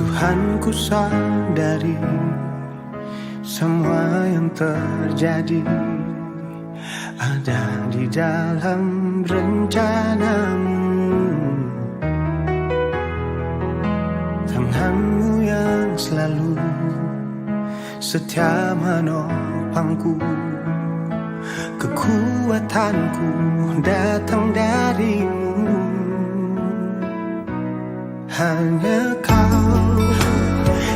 Tuhan, ku sadari semua yang terjadi ada di dalam rencanamu. Tanganmu yang selalu setia menopangku, kekuatanku datang darimu. Hanya Kau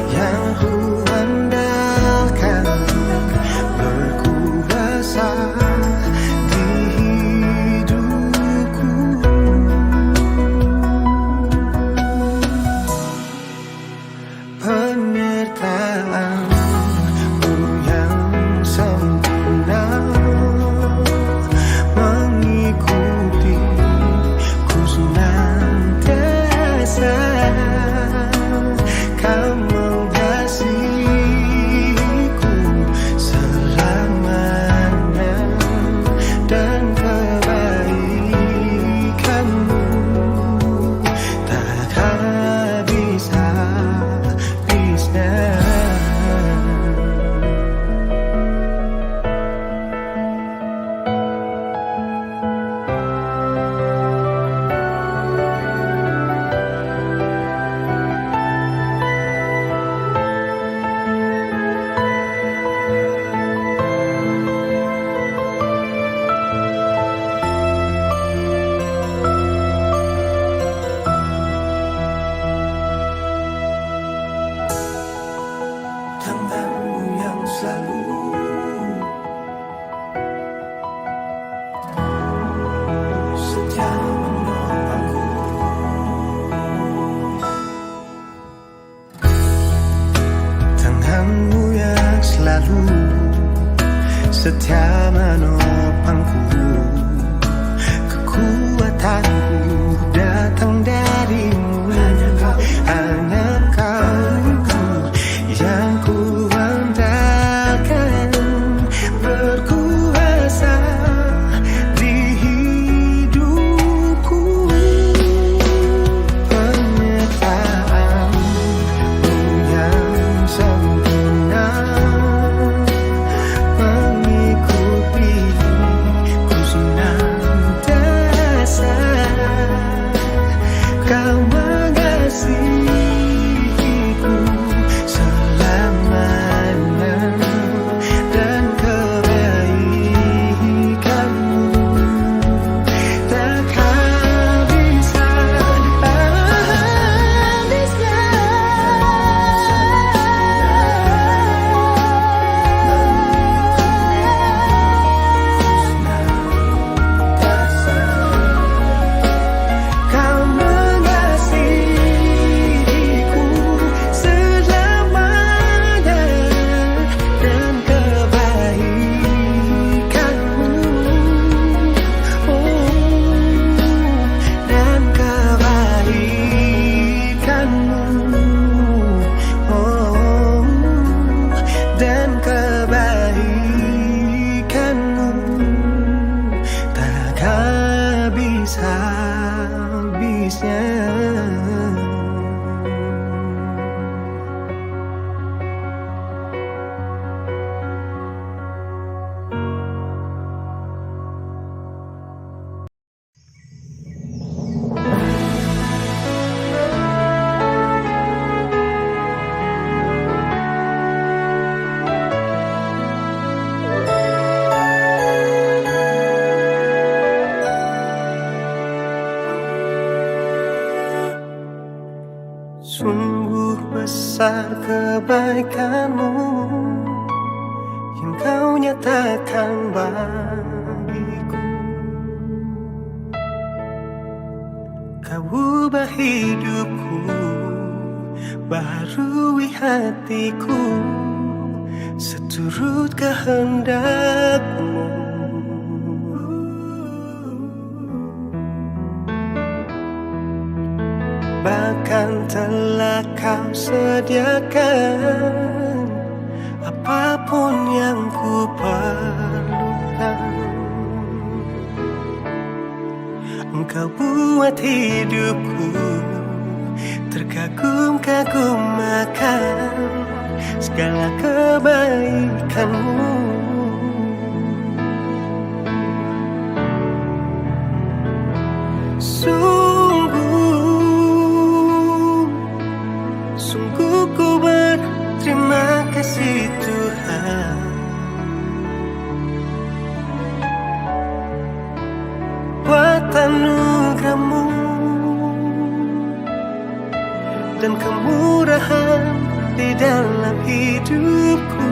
yang ku andalkan, berkuasa di hidupku. Penyertaan-Mu yang sempurna mengikuti ku senantiasa. Kau mengasihiku selamanya, dan kebaikan-Mu tak habis-habisnya. Tangan-Mu yang selalu setia menopangku, Tangan-Mu yang selalu setia menopangku, kekuatanku datang darimu. Hanya Kau yang ku andalkan, berkuasa di hidupku. Penyertaan-Mu yang sempurna mengikuti ku senantiasa. Kau mengasihiku selamanya, dan kebaikan-Mu tak habis-habisnya. Kau mengasihiku selamanya, dan kebaikan-Mu, dan kebaikan-Mu, dan kebaikan-Mu tak habis-habisnya. Sungguh besar kebaikan-Mu yang Kau nyatakan bagiku. Kau ubah hidupku, baharui hatiku seturut kehendak-Mu. Bahkan telah Kau sediakan apapun yang ku perlukan. Engkau buat hidupku terkagum-kagum akan segala kebaikanmu. Sungguh ku berterima kasih Tuhan buat anugerah-Mu dan kemurahan di dalam hidupku.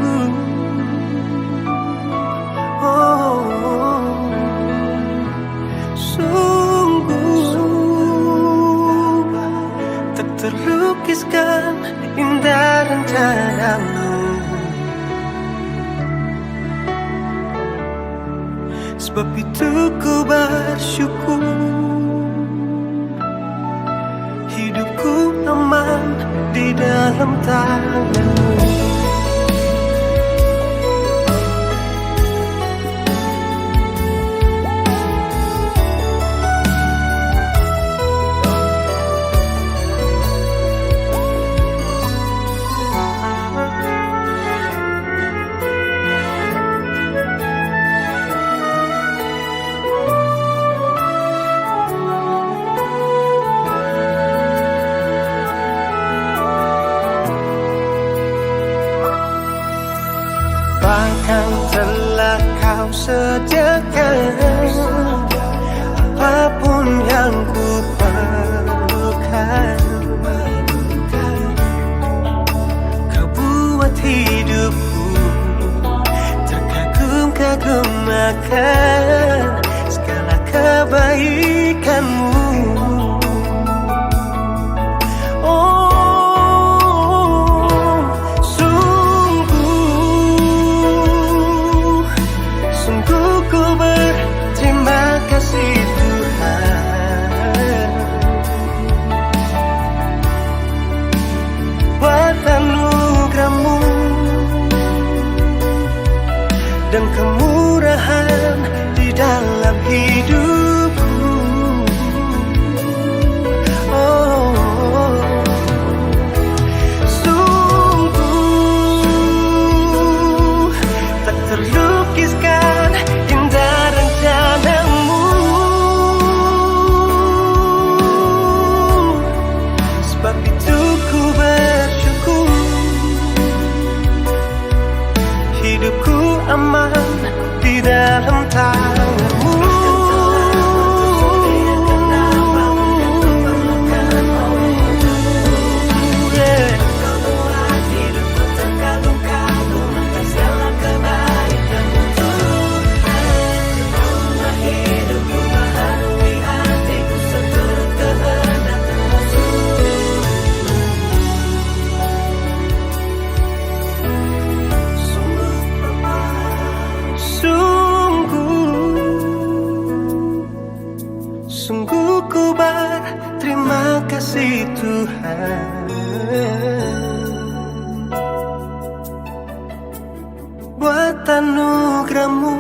Sungguh tak terlukiskan indah rencana-Mu. Sebab itu ku bersyukur, hidupku aman di dalam tangan-Mu. Bahkan telah Kau sediakan apapun yang ku perlukan. Kau buat hidupku terkagum-kagum akan segala kebaikan-Mu. Dan kemurahan di dalam hidupku. Sungguh tak terlukiskan indah rencana-Mu. Sebab itu ku bersyukur, hidupku aman di dalam tangan-Mu. Sungguh ku berterima kasih Tuhan buat anugerah-Mu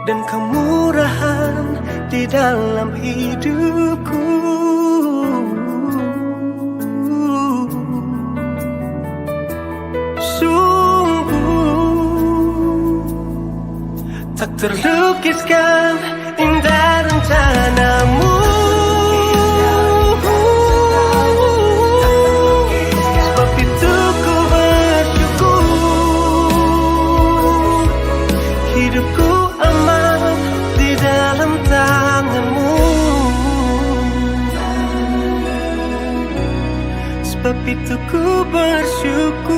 dan kemurahan di dalam hidupku. Tak terlukiskan indah rencana-Mu. Sebab itu ku bersyukur, hidupku aman di dalam tangan-Mu. Sebab itu ku bersyukur,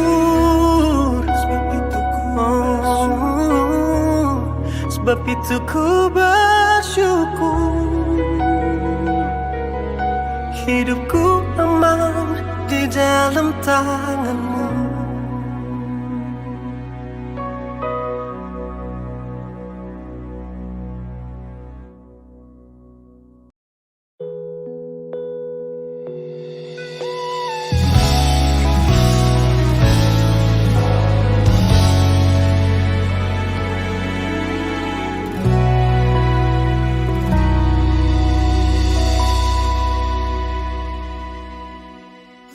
sebab itu ku bersyukur, hidupku aman di dalam tangan-Mu.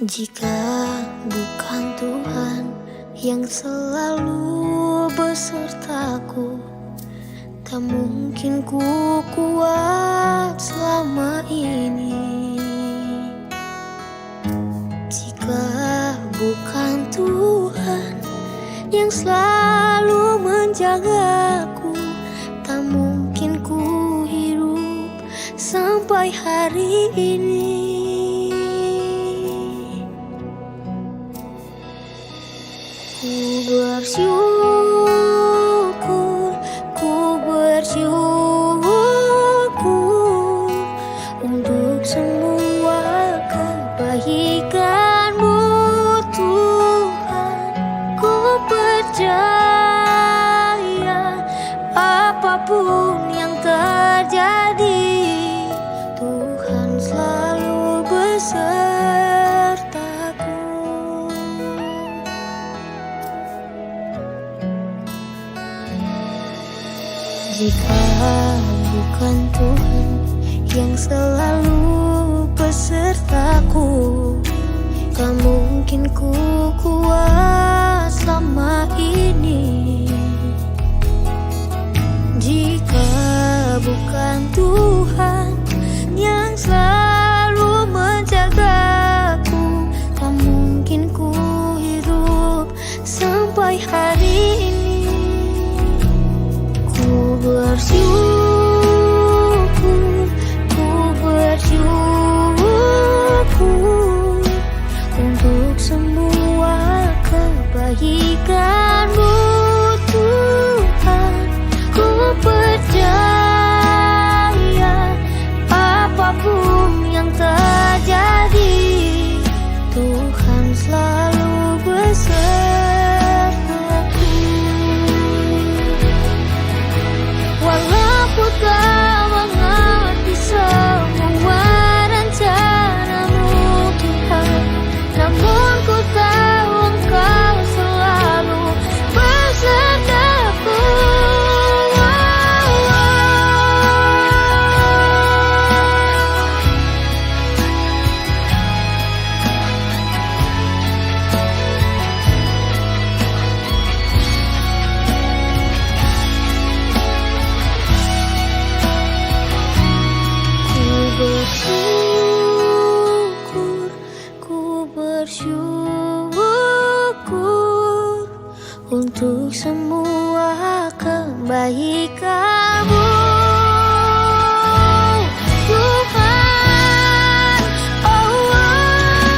Jika bukan Tuhan yang selalu besertaku, tak mungkin ku kuat selama ini. Jika bukan Tuhan yang selalu menjagaku, tak mungkin ku hidup sampai hari ini. Ku bersyukur, ku bersyukur untuk semua kebaikan-Mu Tuhan. Ku percaya apapun yang terjadi, Tuhan selalu besertaku. Jika bukan Tuhan yang selalu besertaku, tak mungkin ku kuat selama ini. Jika bukan Tuhan yang selalu menjagaku, tak mungkin ku hidup sampai hari ini. Ku bersyukur, ku bersyukur untuk semua kebaikan-Mu Tuhan. Ku percaya apapun yang terjadi, Tuhan selalu besertaku. Walau ku tak mengerti semua rencana-Mu Tuhan, namun ku tahu Engkau selalu besertaku. Ku bersyukur untuk semua kebaikan-Mu Tuhan.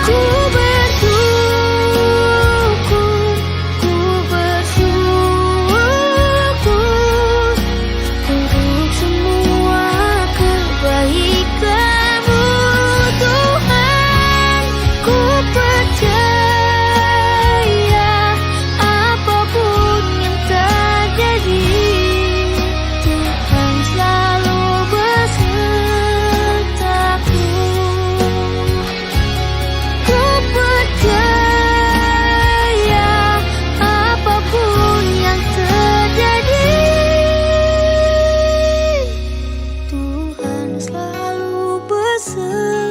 Ku bersyukur, ku bersyukur untuk semua kebaikan-Mu Tuhan. Ku percaya apapun yang terjadi, Tuhan selalu besertaku. Ku percaya apapun yang terjadi, Tuhan selalu besertaku.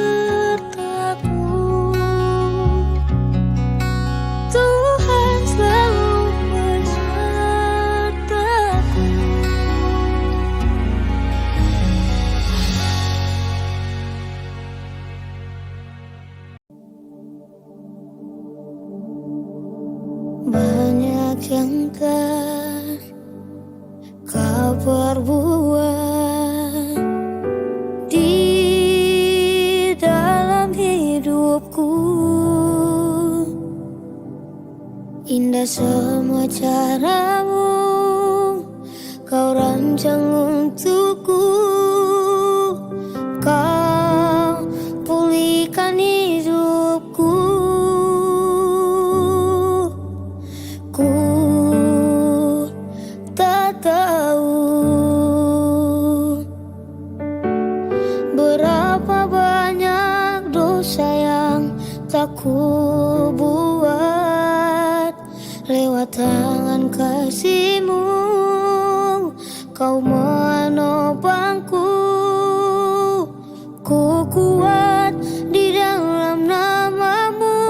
Tuhan selalu besertaku. Banyak yang telah Kau perbuat di dalam hidupku. Indah semua cara-Mu, Kau rancang untukku. Kau pulihkan hidupku. Ku tak tahu berapa banyak dosa yang tak ku buat. Lewat tangan kasih-Mu, Kau menopangku. Ku kuat di dalam nama-Mu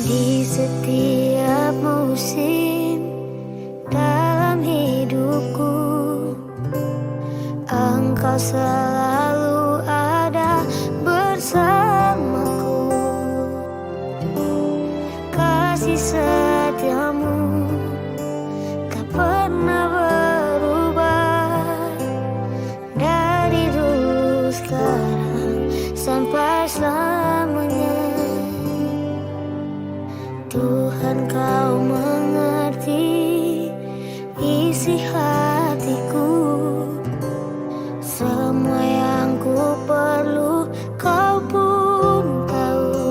Di setiap musim dalam hidupku, Engkau selalu ada bersamaku. Kasih setiamu tak pernah berubah, dari dulu sekarang sampai selamanya. Tuhan, Kau mengerti isi hatiku, semua yang ku perlu Kau pun tahu.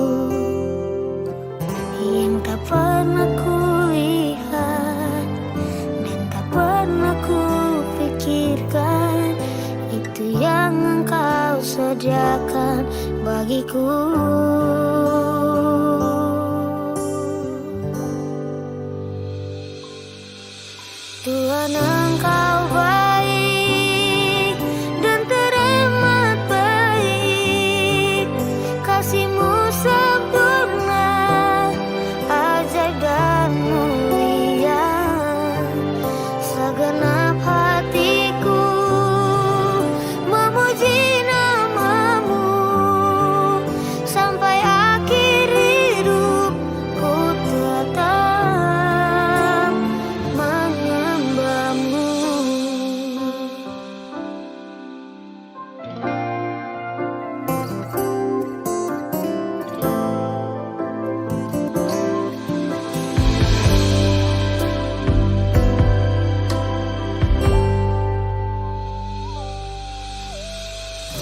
Yang tak pernah ku lihat dan tak pernah ku pikirkan, itu yang Engkau sediakan bagiku. Tuhan, Engkau baik dan teramat baik. Kasih-Mu sempurna, ajaib dan mulia. Segenap hatiku memuji nama-Mu, sampai akhir hidupku tetap menyembah-Mu.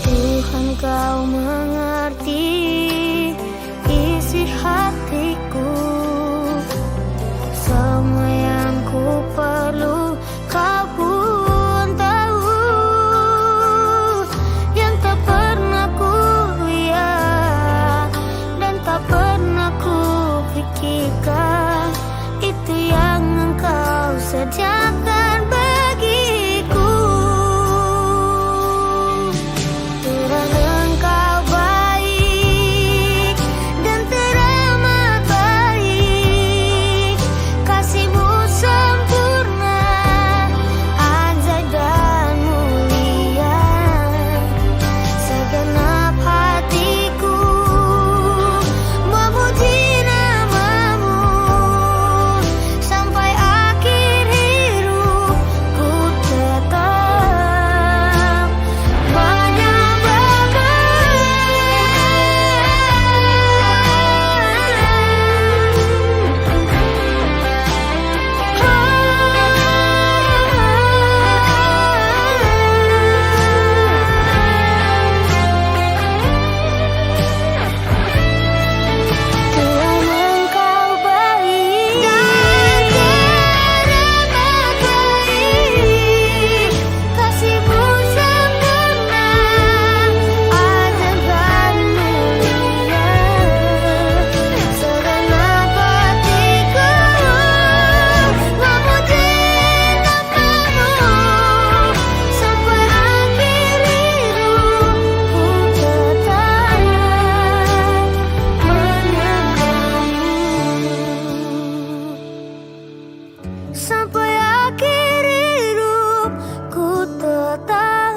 Tuhan, Kau mengerti isi hatiku, semua yang ku perlu Kau pun tahu. Yang tak pernah ku lihat dan tak pernah ku pikirkan, itu yang Engkau sediakan bagiku. Tuhan, Engkau baik dan teramat baik. Kasih-Mu sempurna, ajaib dan mulia. Segenap hatiku memuji nama-Mu, sampai akhir hidupku tetap menyembah-Mu. Tuhan, Engkau baik dan teramat baik. Kasih-Mu sempurna, ajaib dan mulia. Segenap hatiku memuji nama-Mu, sampai akhir hidupku tetap menyembah-Mu. Sampai akhir hidupku tetap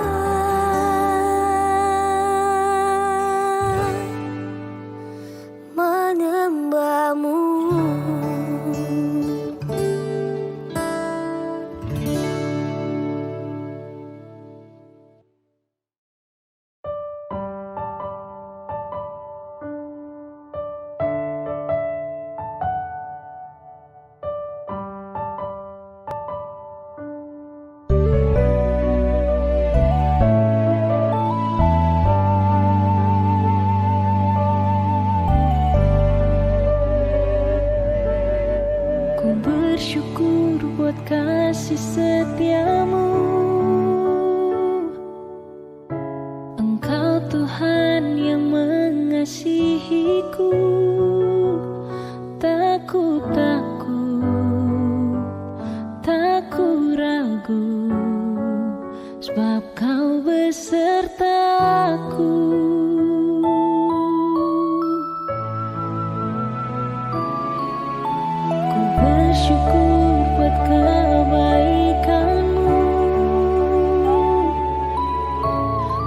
menyembah-Mu. Ku bersyukur buat kasih setiamu. Engkau Tuhan yang mengasihiku. Tak ku takut, tak ku ragu, sebab Kau besertaku. bersyukur buat kebaikanmu.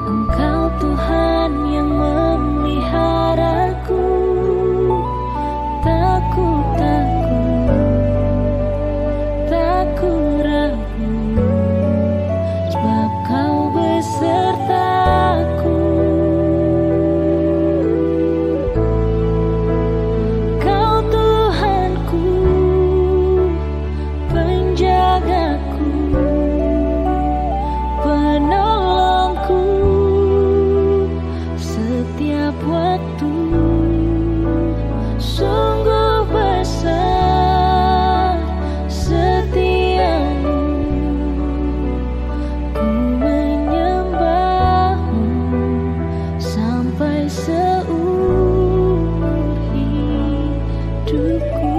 Engkau Tuhan yang memeliharaku. Tak ku takut, tak ku ragu, sebab kau besertaku. Kau Tuhanku, penjagaku, penolongku setiap waktu. Sungguh besar setiamu, ku menyembahmu sampai seumur hidupku.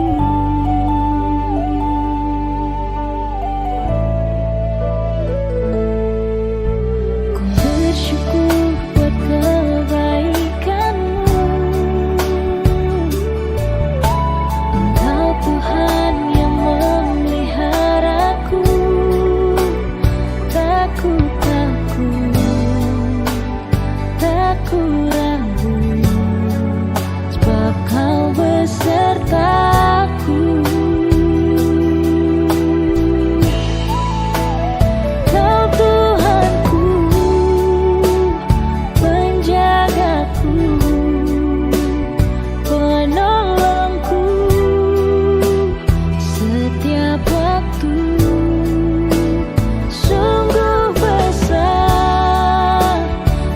Ku bersyukur buat kebaikanmu. Engkau Tuhan yang memeliharaku. Tak ku takut, tak ku ragu, sebab kau besertaku. Kau Tuhanku, penjagaku, penolongku setiap waktu. Sungguh besar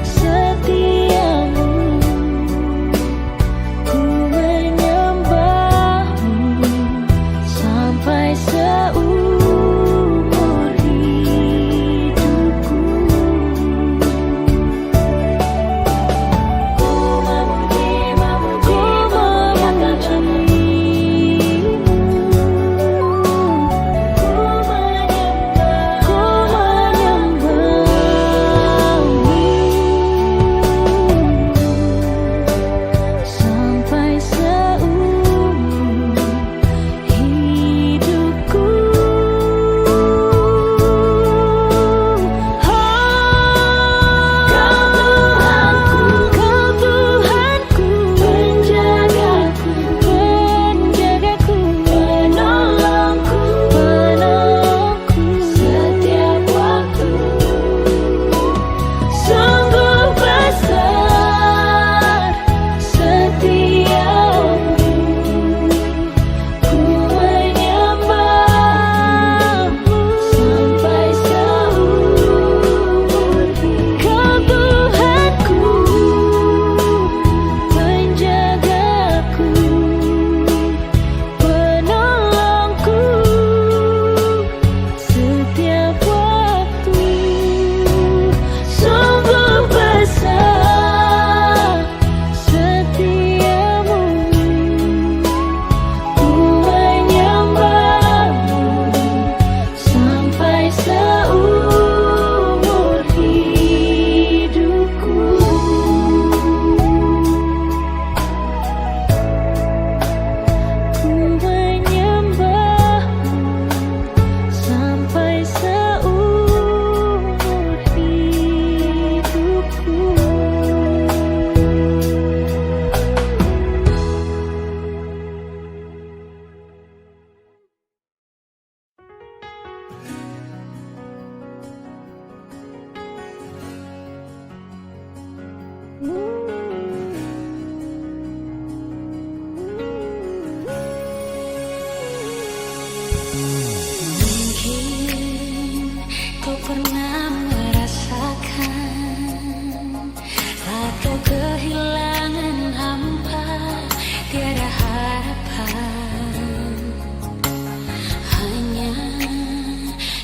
setiamu, ku menyembahmu sampai seumur hidupku. Ku sampai seumur hidupku. Kau Tuhanku, penjagaku, penolongku setiap waktu. Sungguh besar setiamu, ku menyembahmu sampai seumur hidup. Kau Tuhanku, penjagaku, penolongku setiap waktu. Sungguh besar setiamu, ku menyembahmu sampai seumur hidupku. Ku menyembahmu sampai seumur hidupku. Mungkin kau pernah merasakan saat kau kehilangan hampa, tiada harapan. Hanya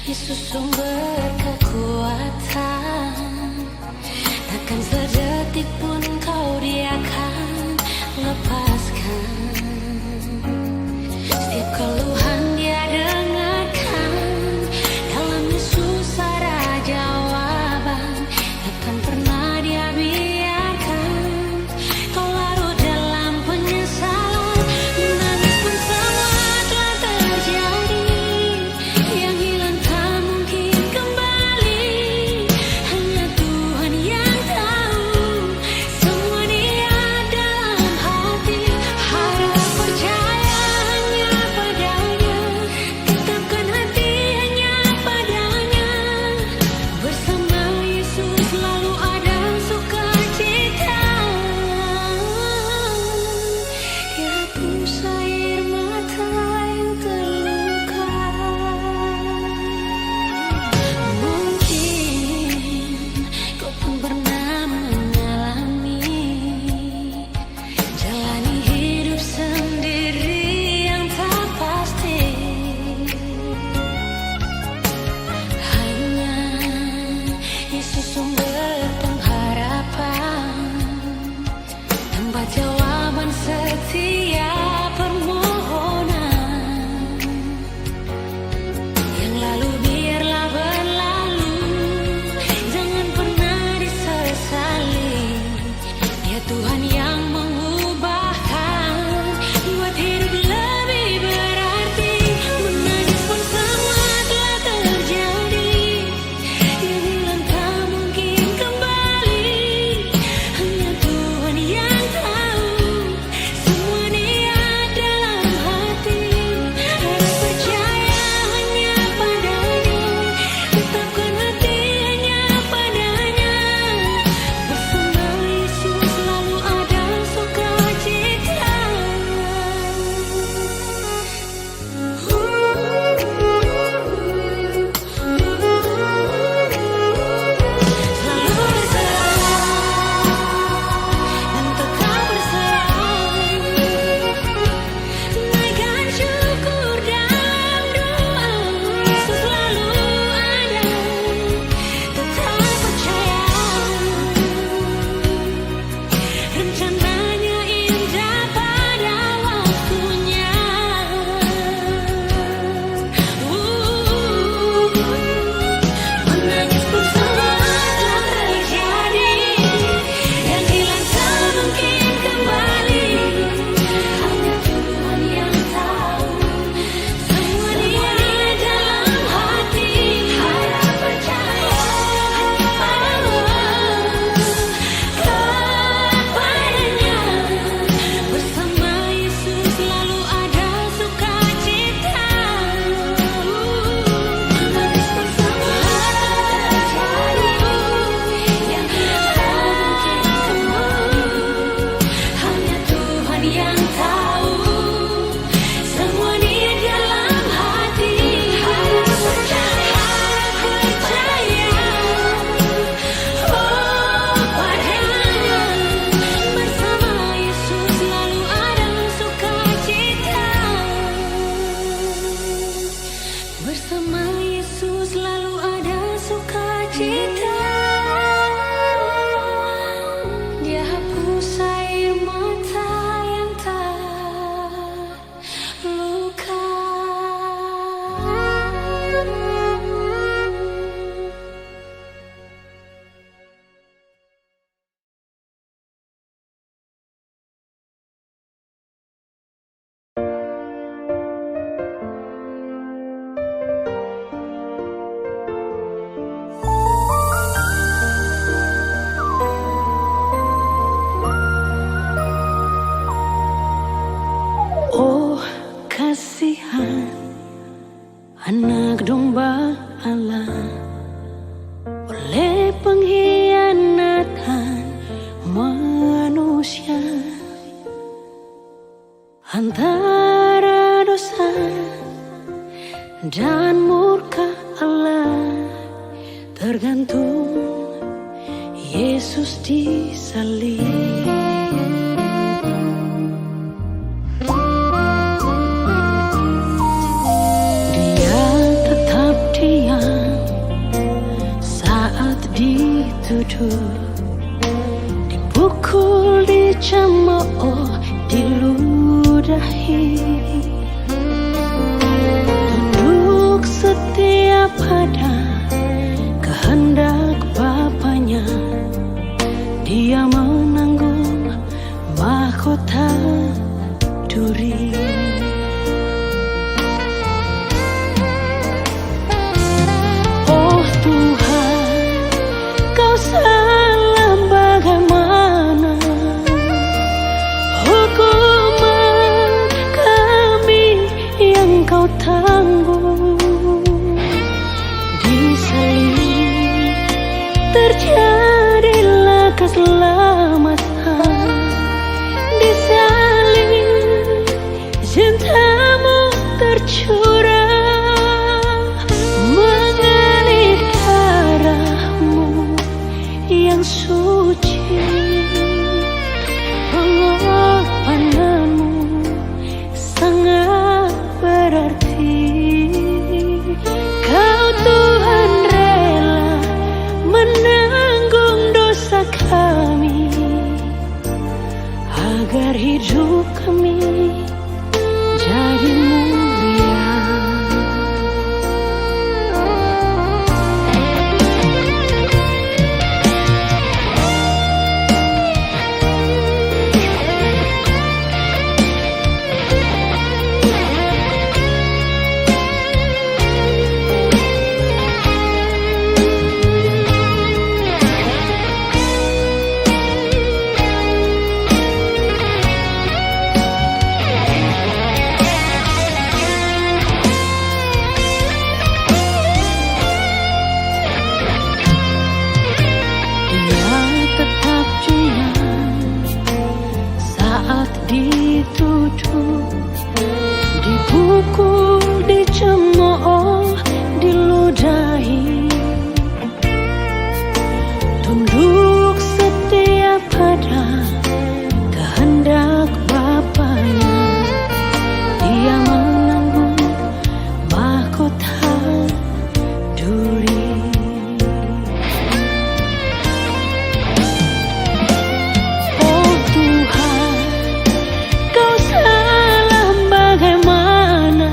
Yesus sumber kekuatan. Takkan sedetik pun kau Dia akan lepaskan. Setiap keluhan Dia dengarkan. Dalam Yesus ada jawaban. Takkan pernah Dia biarkan kau larut dalam penyesalan. Menangis pun semua telah terjadi. kasihan anak domba Allah oleh pengkhianatan manusia, antara dosa dan murka Allah tergantung Yesus disalib. Dia tetap diam saat dituduh, dipukul, dicemooh, diludahi, tunduk setia pada kehendak Bapaknya. Dia menanggung mahkota duri. Oh Tuhan, Kau salah bagaimana? Hukuman kami yang Kau tanggung, disalib terjadilah keselamatan, disalib cinta-Mu tercurah, mengalir darah-Mu yang suci. Pengorbanan-Mu sangat berarti. Kau Tuhan rela menanggung dosa kami, agar hidup kami jadi mulia. Dituduh, dipukul, dicemooh, diludahi, tunduk setia pada kehendak Bapaknya. Dia menanggung mahkota duri. Oh Tuhan, Kau salah bagaimana?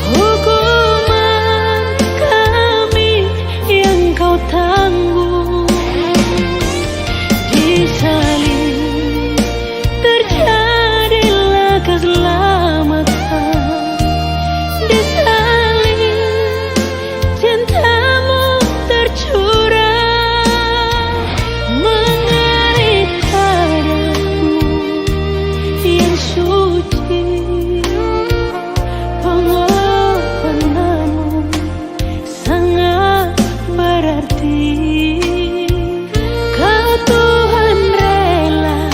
Hukuman kami yang Kau tanggung, disalib terjadilah keselamatan, disalib cinta-Mu tercurah, mengalir darah-Mu yang suci. Pengorbanan-Mu sangat berarti. Kau Tuhan rela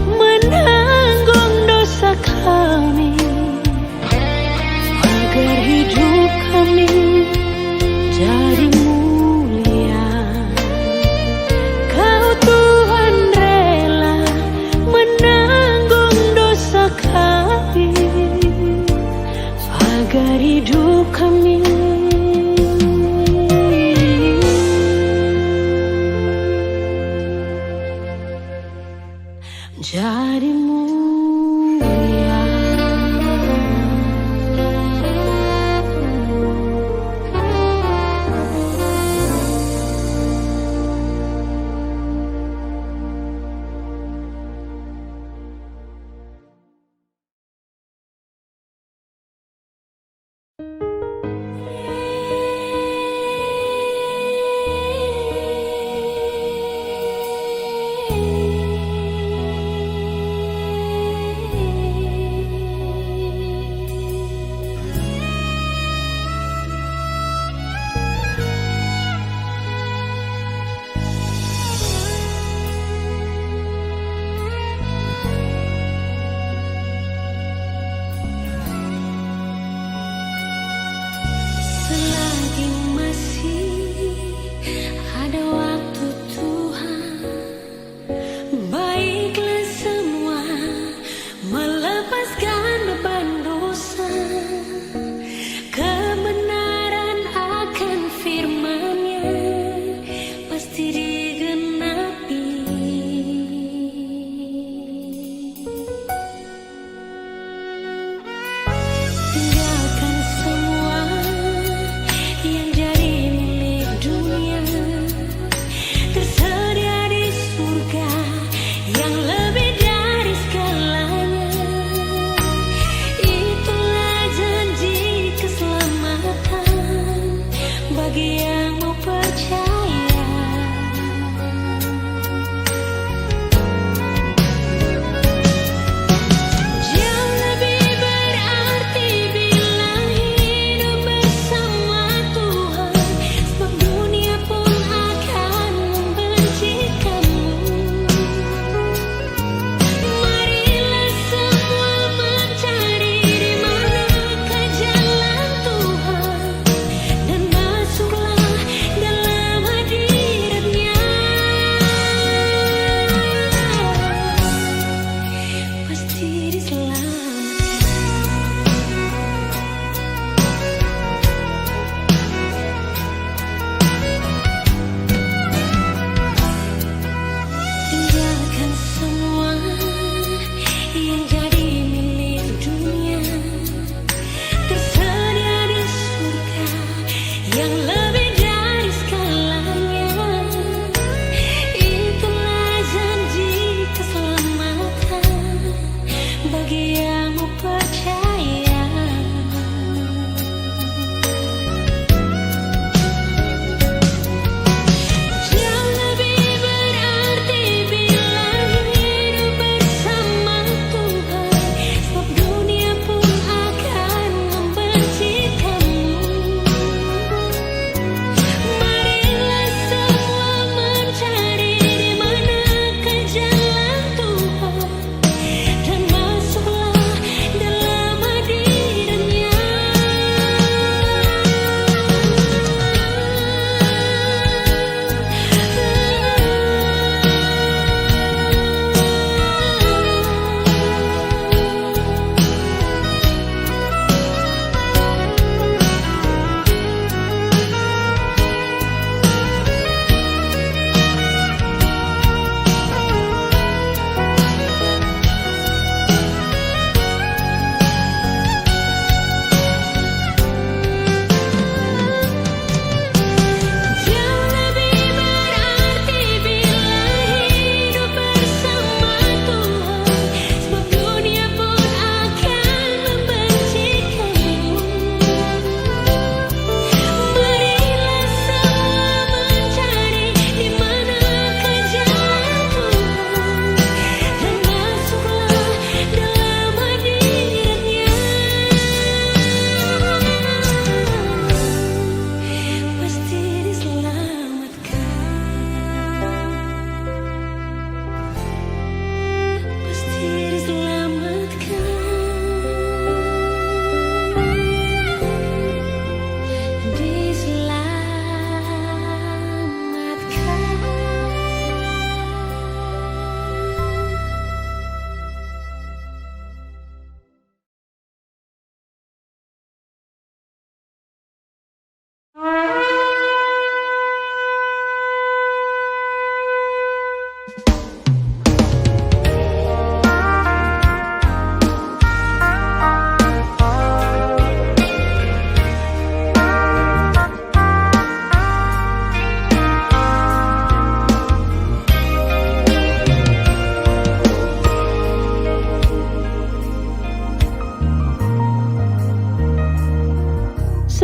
menanggung dosa kami, agar hidup kami jadi mulia. Kau Tuhan rela menanggung dosa kami, agar hidup kami jadi mulia.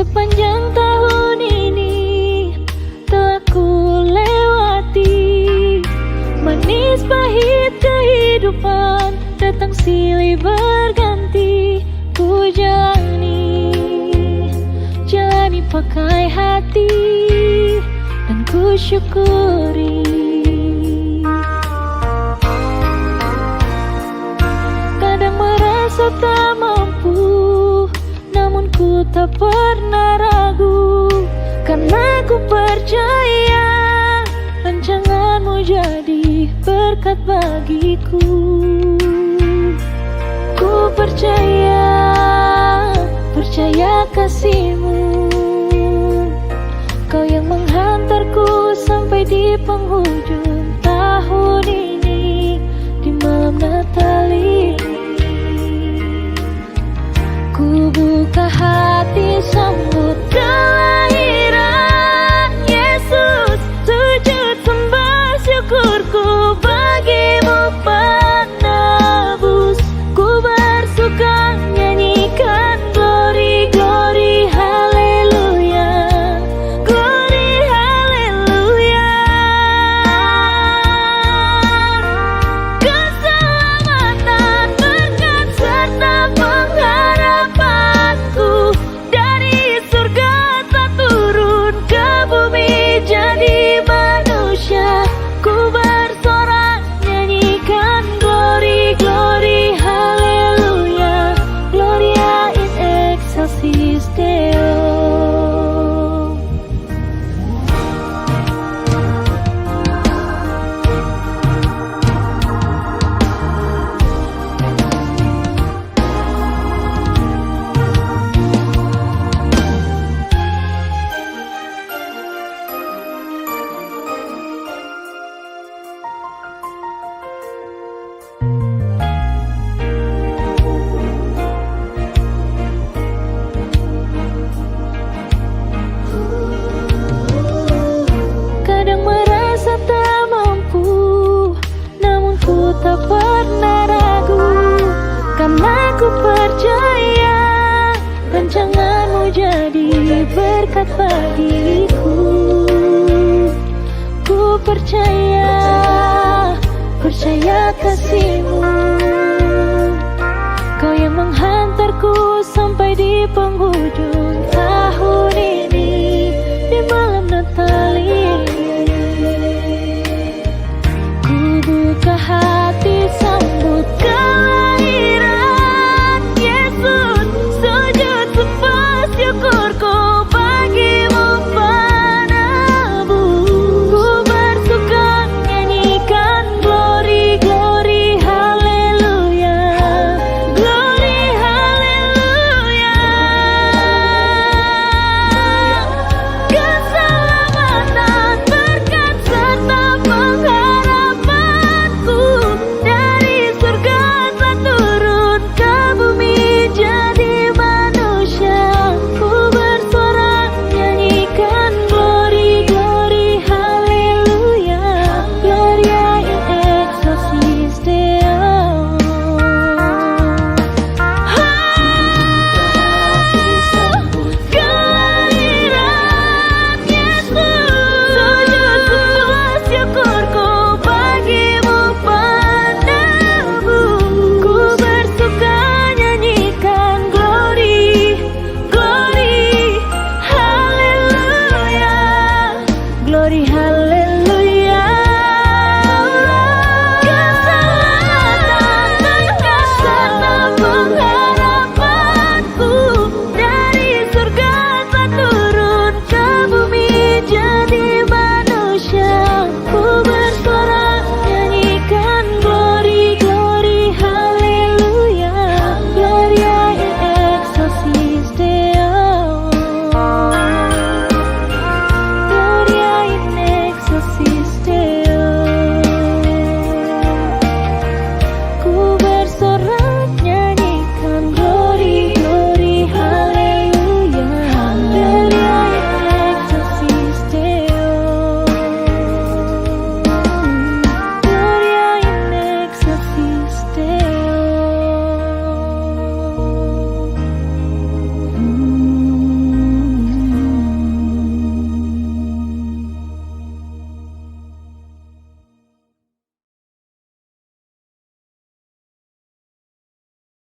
Sepanjang tahun ini telah ku lewati, manis pahit kehidupan datang silih berganti. Ku jalani pakai hati, dan ku syukuri. Kadang merasa tak mampu, namun ku tak pernah ragu, karena ku percaya rancanganmu jadi berkat bagiku. Ku percaya kasihmu, kau yang menghantarku sampai di penghujung tahun ini. Di malam Natal ini ku buka hati sambut kelahiran Yesus. Sujud sembah syukurku bagimu penebus. Ku bersuka nyanyikan glory, glory, haleluya, glory, haleluya. Keselamatan, berkat serta pengharapanku dari surga tak turun ke bumi jadi manusia. Ku bersorak nyanyikan glory, glory, haleluya, gloria in excelsis Deo. Kadang merasa tak mampu, namun ku tak pernah ragu, karena ku percaya rancanganmu jadi berkat bagiku. Ku percaya kasihmu, kau yang menghantarku sampai di penghujung